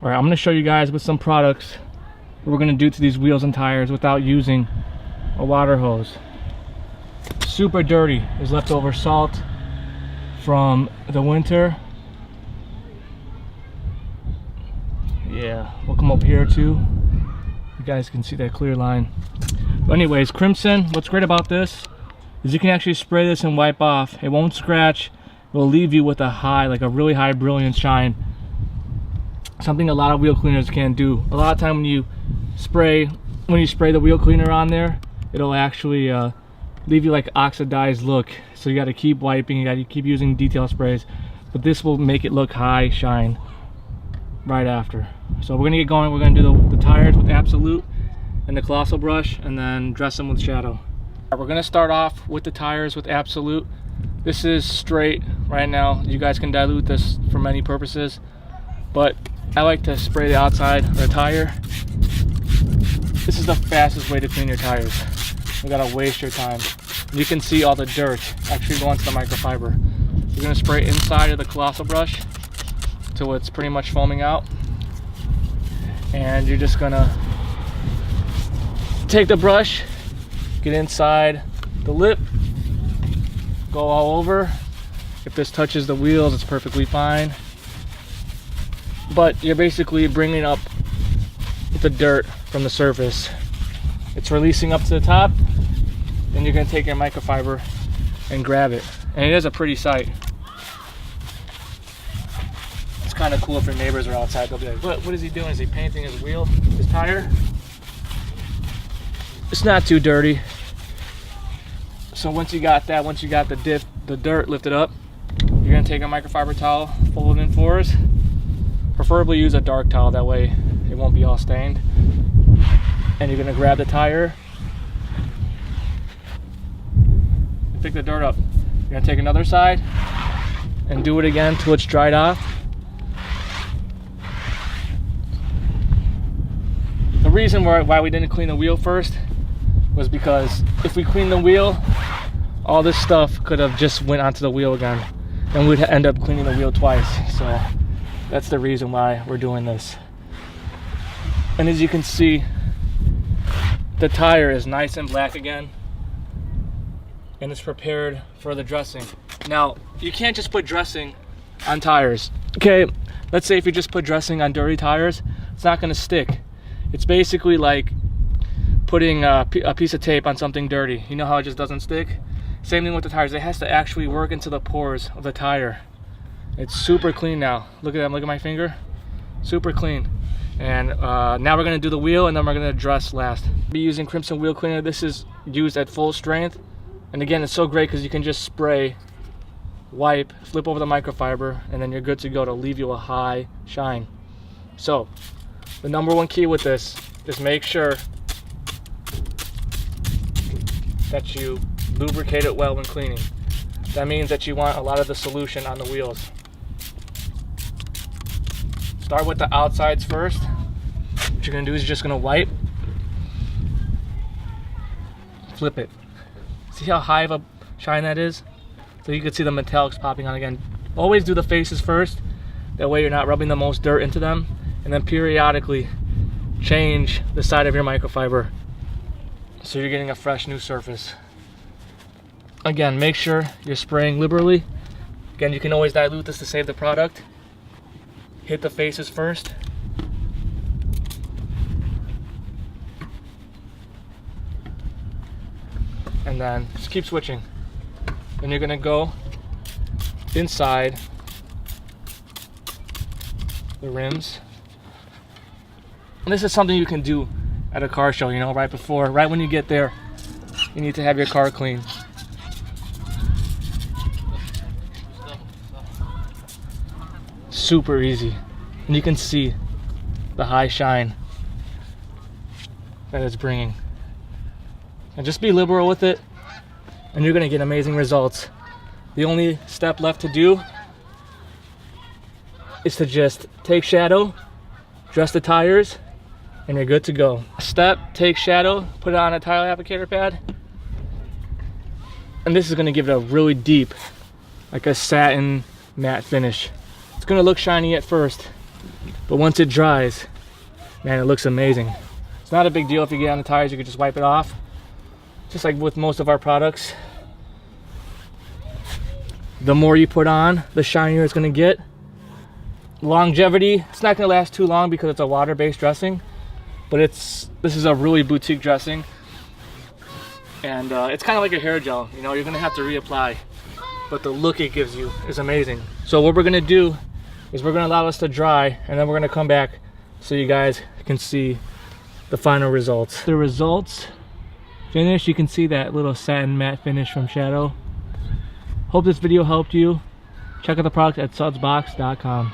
All right, I'm gonna show you guys with some products what we're gonna do to these wheels and tires without using a water hose. Super dirty. There's leftover salt from the winter. Yeah, we'll come up here too. You guys can see that clear line. But anyways, Crimson, what's great about this is you can actually spray this and wipe off. It won't scratch. It will leave you with a high, like a really high brilliant shine. Something a lot of wheel cleaners can't do. A lot of time when you spray the wheel cleaner on there, it'll actually leave you like oxidized look. So you got to keep wiping, you got to keep using detail sprays. But this will make it look high shine right after. So we're gonna get going. We're gonna do the tires with Absolute and the colossal brush, and then dress them with shadow. We're gonna start off with the tires with Absolute. This is straight right now. You guys can dilute this for many purposes, but I like to spray the outside of the tire. This is the fastest way to clean your tires. You gotta waste your time. You can see all the dirt actually go into the microfiber. You're gonna spray inside of the colossal brush till it's pretty much foaming out, and you're just gonna take the brush, get inside the lip, go all over. If this touches the wheels, it's perfectly fine. But you're basically bringing up the dirt from the surface. It's releasing up to the top, then you're gonna take your microfiber and grab it. And it is a pretty sight. It's kind of cool if your neighbors are outside. They'll be like, what is he doing? Is he painting his wheel, his tire? It's not too dirty. So once you got that, once you got the dirt lifted up, you're gonna take a microfiber towel, fold it in fours. Preferably use a dark towel, that way it won't be all stained. And you're gonna grab the tire, pick the dirt up. You're gonna take another side and do it again till it's dried off. The reason why we didn't clean the wheel first was because if we cleaned the wheel, all this stuff could have just went onto the wheel again, and we'd end up cleaning the wheel twice. So that's the reason why we're doing this. And as you can see, the tire is nice and black again, and it's prepared for the dressing. Now, you can't just put dressing on tires. Okay, let's say if you just put dressing on dirty tires, it's not gonna stick. It's basically like putting a piece of tape on something dirty. You know how it just doesn't stick? Same thing with the tires. It has to actually work into the pores of the tire. It's super clean now. Look at that, look at my finger. Super clean. And now we're gonna do the wheel, and then we're gonna dress last. Be using Crimson Wheel Cleaner. This is used at full strength. And again, it's so great because you can just spray, wipe, flip over the microfiber, and then you're good to go to leave you a high shine. So, the number one key with this is make sure that you lubricate it well when cleaning. That means that you want a lot of the solution on the wheels. Start with the outsides first. What you're gonna do is you're just gonna wipe, flip it. See how high of a shine that is? So you can see the metallics popping on again. Always do the faces first. That way you're not rubbing the most dirt into them. And then periodically change the side of your microfiber so you're getting a fresh new surface. Again, make sure you're spraying liberally. Again, you can always dilute this to save the product. Hit the faces first. And then just keep switching. Then you're gonna go inside the rims. And this is something you can do at a car show, you know, right when you get there, you need to have your car clean. Super easy. And you can see the high shine that it's bringing. And just be liberal with it, and you're gonna get amazing results. The only step left to do is to just take shadow, dress the tires, and you're good to go. Step, take shadow, put it on a tile applicator pad, and this is gonna give it a really deep, like a satin matte finish. It's gonna look shiny at first, But once it dries, man, it looks amazing. It's not a big deal if you get on the tires, you can just wipe it off. Just like with most of our products. The more you put on, the shinier it's gonna get. Longevity, it's not gonna last too long because it's a water-based dressing, but this is a really boutique dressing. And it's kind of like a hair gel, you know, you're gonna have to reapply, but the look it gives you is amazing. So what we're gonna do is we're gonna allow this to dry, and then we're gonna come back so you guys can see the final results. The results finished, you can see that little satin matte finish from Shadow. Hope this video helped you. Check out the product at SudzBox.com.